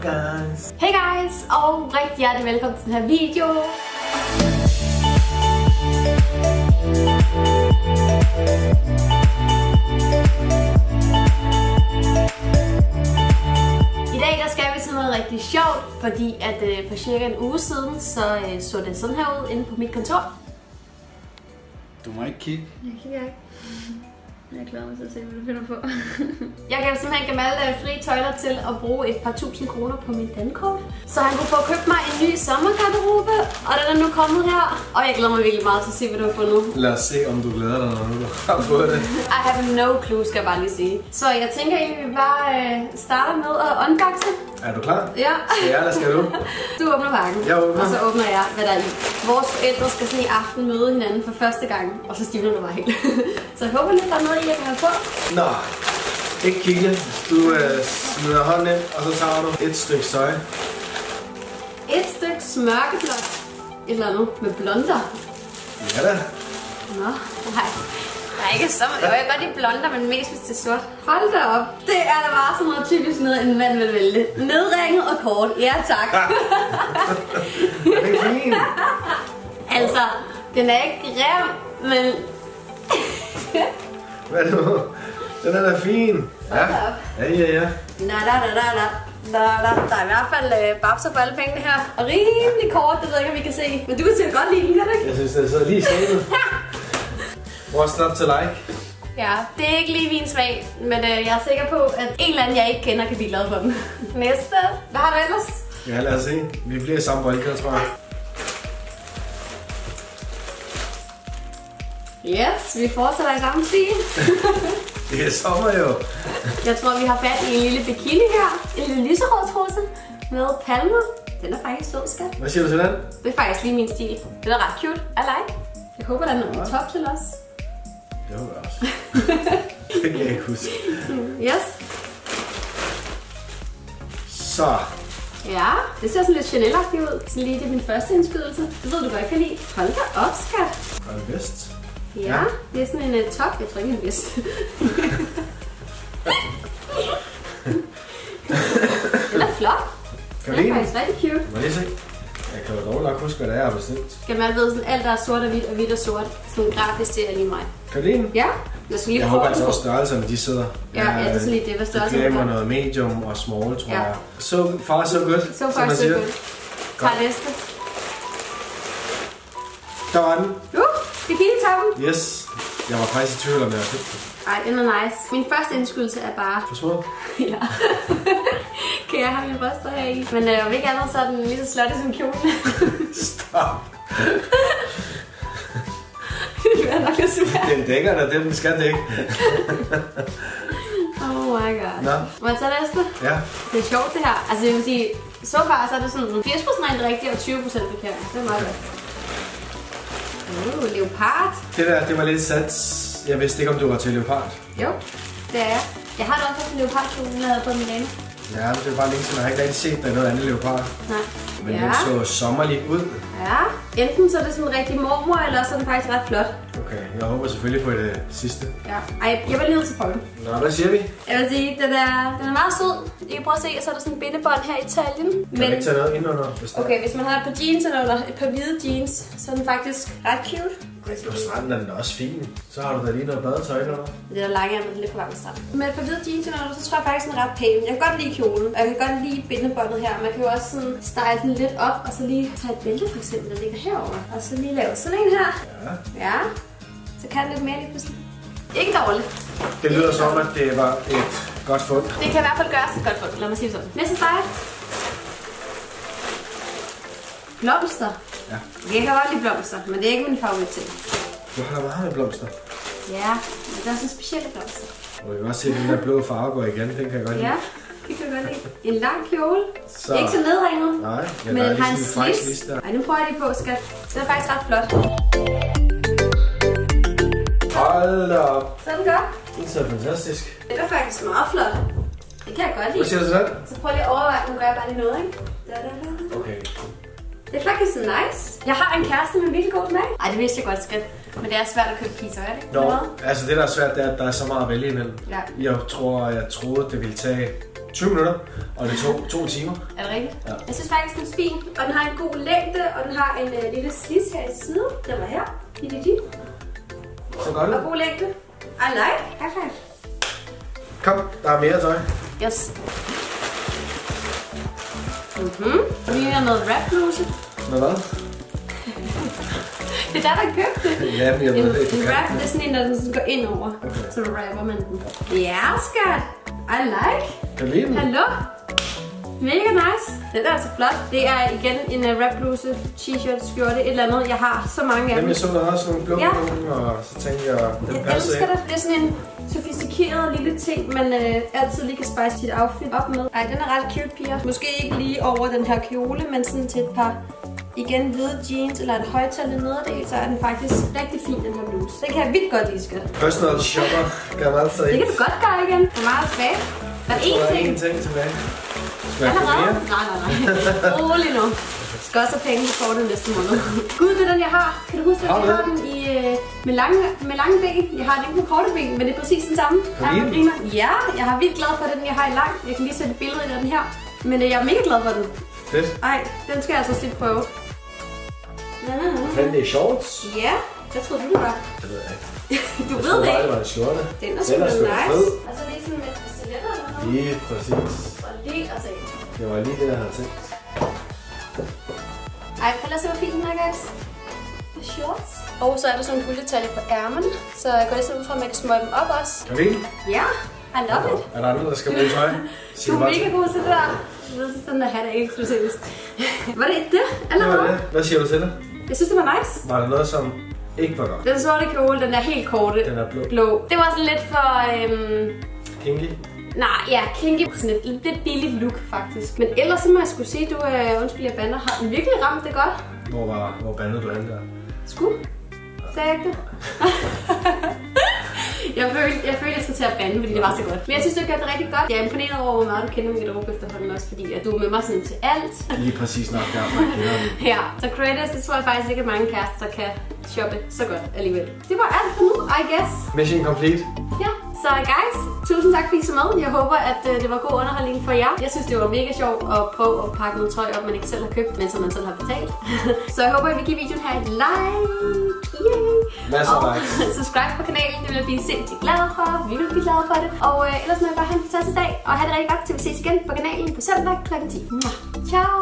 guys. Hey guys, og rigtig hjertelig velkommen til den her video. I dag der skal vi til noget rigtig sjovt, fordi at for cirka en uge siden, så det sådan her ud inde på mit kontor. Du må ikke kigge. Jeg kigger ikke. Jeg glæder mig til at se, hvad du finder på. Jeg gav simpelthen Gamal fri tøjler til at bruge et par tusind kroner på mit dankort, så han kunne få købt mig en ny sommergarderobe, og den er nu kommet her. Og jeg glæder mig virkelig meget til at se, hvad du har fundet. Lad os se, om du glæder dig, når du har fået det. I have no clue, skal jeg bare lige sige. Så jeg tænker egentlig, vi bare starter med at unboxe. Er du klar? Ja. Skal jeg, eller skal du? Du åbner pakken. Jeg åbner. Og så åbner jeg, hvad der er i. Vores forældre skal sådan i aften møde hinanden for første gang, og så stivner du bare helt. Så jeg håber lidt, der er noget i, jeg kan have på. Nå, ikke kigge. Du smider hånden ind, og så tager du et stykke søj. Et stykke mørkeblåt. Et eller andet med blonder. Ja da. Nå, nej. Der er ikke så meget. Jeg kan godt lide blonder, men mest hvis det er sort. Hold da op. Det er da bare sådan noget typisk noget, en mand vil vælge. Nedringet og kort. Ja, tak. Det er fint. Altså, den er ikke grim, men... Hvad er det nu? Den er da fin. Ja. Ja. Der er i hvert fald babser for alle pengene her. Og rimelig kort, det ved jeg ikke, om vi kan se. Men du kan sikkert godt lide den, kan du ikke? Jeg synes, det sidder lige i stedet. What's not to like? Ja, det er ikke lige min smag, men jeg er sikker på, at en eller anden, jeg ikke kender, kan blive glad for den. Næste. Hvad har du ellers? Ja, lad os se. Vi bliver samme boldkæder, tror jeg. Yes, vi fortsætter i samme stil. Det er sommer jo. Jeg tror, vi har fat i en lille bikini her. En lille lyserød trusse med palmer. Den er faktisk sød, skat. Hvad siger du til den? Det er faktisk lige min stil. Den er ret cute. I like. Jeg håber, der er noget top til os. Det håber jeg også. Det kan jeg ikke huske. Yes. Så. Ja, det ser sådan lidt Chanel-agtigt ud. Sådan lige det er min første indskydelse. Det ved du godt kan lide. Hold da op, skat. Og en vest. Ja, det er sådan en top. Jeg tror ikke, en vest. Den er flot. Kan Den du er lide faktisk rigtig cute. Må jeg lige se? Jeg kan jo dog nok huske, hvad det er, jeg har bestilt. Skal man vide sådan alt, der er sort og hvidt og hvidt og sort. Sådan gratis, det er lige mig. Kan du lide den? Ja, jeg skal lige Jeg prøve håber altså den. også størrelserne, de sidder. Ja, det er sådan lidt det, hvad størrelsen er. Det er. glemmer noget medium og small, tror Ja. jeg. So far, so good. So far, so good. Tag næste. Der var den. Bikini-toppen. Yes. Jeg var faktisk i tvivl om, jeg havde købt den. Ej, den er nice. Min første indskydelse er bare... For små? Ja. Kan jeg have min bryster her i? Men om ikke andet, så er den lige så slutty som kjolen. Stop. Det er nok lidt svært. Den dækker da, den skal dække. Oh my god. Nå. Må jeg tage næste? Ja. Det er sjovt det her. Altså jeg vil sige, så far så er det sådan 80% rent rigtigt og 20% forkert. Det er meget godt. Leopard. Det der, det var lidt sats. Jeg vidste ikke, om du var til leopard. Jo, det er jeg. Jeg har da også haft en leopardkjole, jeg havde på Milano. Ja, det er bare længe siden. Jeg har ikke rigtig set, der er noget andet leopard. Nej. Men den så sommerligt ud. Ja, enten så er det sådan rigtig mormor, eller så er den faktisk ret flot. Okay, jeg håber selvfølgelig på det sidste. Ja. Ej, jeg var lige nødt til prøve den. Nå, hvad siger vi? Jeg vil sige, den er meget sød. I kan prøve at se, så er der sådan en bindebånd her i taljen. Kan du ikke tage noget ind under? Okay, hvis man har et par jeans eller et par hvide jeans, så er den faktisk ret cute. På stranden er den også fin. Så har du da lige noget badetøj eller noget. Det er da langt, men lidt for varmt strand. Med et par hvide jeans eller noget, så tror jeg faktisk, den er ret pæn. Jeg kan godt lide kjolen, og jeg kan godt lide bindebåndet her. Man kan jo også sådan style den lidt op, og så lige tage et bælte for eksempel, der ligger herover. Og så lige lave sådan en her. Ja. Så kan det lidt mere lige pludselig. Ikke dårligt. Det lyder som, at det var et godt fund. Det kan i hvert fald gøres et godt fund, lad mig sige det sådan. Næste style. Blomster. Ja. Jeg kan godt lide blomster, men det er ikke min favorit ting. Du har da meget med blomster. Ja, men der er sådan specielle blomster. Og vi kan også se, at den der blå farve går igen. Den kan jeg godt lide. Ja, det kan jeg godt lide. En lang kjole. Så. Ikke så nedringet. Nej, men den har en slis. Ej, nu prøver jeg lige på, skat. Den er faktisk ret flot. Hold da op. Så er den godt. Den ser fantastisk. Det er faktisk meget flot. Det kan jeg godt lide. Hvad siger du til den? Så prøv lige at overveje, nu gør jeg bare lige noget, ikke? Okay. Det er faktisk nice. Jeg har en kæreste med virkelig god smag. Ej, det vidste jeg godt, skat. Men det er svært at købe kiser, er det ikke? Altså det der er svært, det er, at der er så meget at vælge imellem. Ja. Jeg troede, det ville tage 20 minutter, og det tog 2 timer. Er det rigtigt? Ja. Jeg synes faktisk, den er fin, og den har en god længde, og den har en lille slids her i siden. Den var her. Så godt. Og god længde. I like. High five. Kom, der er mere tøj. Yes. Lige er noget rap-bluse. Noget hvad? Det er der købte det. Ja, men jeg ved det. En rap, det er sådan en, der sådan går ind over. Okay. Så rapper man den. Ja, skat. I like. Kan du lide den? Hallo. Mega nice. Den er altså flot. Det er igen en rap-bluse, t-shirt, skjorte, et eller andet. Jeg har så mange af dem. Jamen, jeg så der også nogle blå nogle, og så tænkte jeg, den passer elsker det. Det er sådan en sofistikeret lille ting, man altid lige kan spice sit outfit op med. Ej, den er ret cute, piger. Måske ikke lige over den her kjole, men sådan til et par igen hvide jeans eller et højtallet nederdel, så er den faktisk rigtig fin, den her bluse. Den kan jeg vildt godt lide, skat. Personal shopper kan man altså ikke. Det kan du godt gøre igen. Hvor meget tilbage? Der er én ting. Der er én ting tilbage. Skal jeg allerede? Nej. Rolig nu. Jeg skal også have penge på kortet næste måned. Gud, det er den, jeg har. Kan du huske, at jeg har den i, med lange ben? Jeg har den ikke med korte ben, men det er præcis den samme. Ja, jeg er vildt glad for den, jeg har i lang. Jeg kan lige sætte et billede af den her. Men jeg er mega glad for den. Fedt. Ej, den skal jeg altså lige prøve. Men det er shorts? Ja, hvad troede du, det var? Det ved jeg ikke. Du ved det ikke? Det var en skjorte. Den er sgu nice. Altså lige sådan med stiletter eller noget? Lige præcis. Og lige altså. Det var lige det, jeg havde tænkt. Ej, prøv at se, hvor fin den er, guys. Shorts. Og så er der sådan en guldetalje på ærmerne, så jeg går lidt ud fra, at man kan smøge dem op også. Kan vi? Ja, I love it. Er der andre, der skal bruge tøj? Du er mega god til det der. Jeg ved, sådan der hat er ikke eksklusivt. Var det det? Allerede? Det var det. Hvad siger du til det? Jeg synes, det var nice. Var det noget, som ikke var godt? Den sorte kjole, den er helt korte. Den er blå. Det var sådan lidt for... kinky? Nej, ja, kinky. Sådan et lidt billigt look, faktisk. Men ellers så må jeg skulle sige, du undskyld, jeg bander. Har den virkelig ramt det godt? Hvor bandede du henne der? Sku? Sagde jeg ikke det? Jeg følte, jeg skulle til at bande, fordi det var så godt. Men jeg synes, du har gjort det rigtig godt. Jeg er imponeret over, hvor meget du kender min garderobe efterhånden også, fordi at du er med mig sådan til alt. Lige præcis nok derfor, jeg kender den. Ja, så Creators, det tror jeg faktisk ikke, at mange kærester, der kan shoppe så godt alligevel. Det var alt for nu, I guess. Mission complete. Ja, så guys, tusind tak fordi I så med. Jeg håber, at det var god underholdning for jer. Jeg synes, det var mega sjovt at prøve at pakke noget tøj op, man ikke selv har købt, men som man selv har betalt. Så jeg håber, at I vil give videoen her et like. Yay! Masser af likes. Subscribe på kanalen, det vil jeg blive sindssygt glad for. Vi vil blive glade for det. Og ellers må jeg bare have en fantastisk dag, og have det rigtig godt, til vi ses igen på kanalen på søndag kl. 10. Ciao!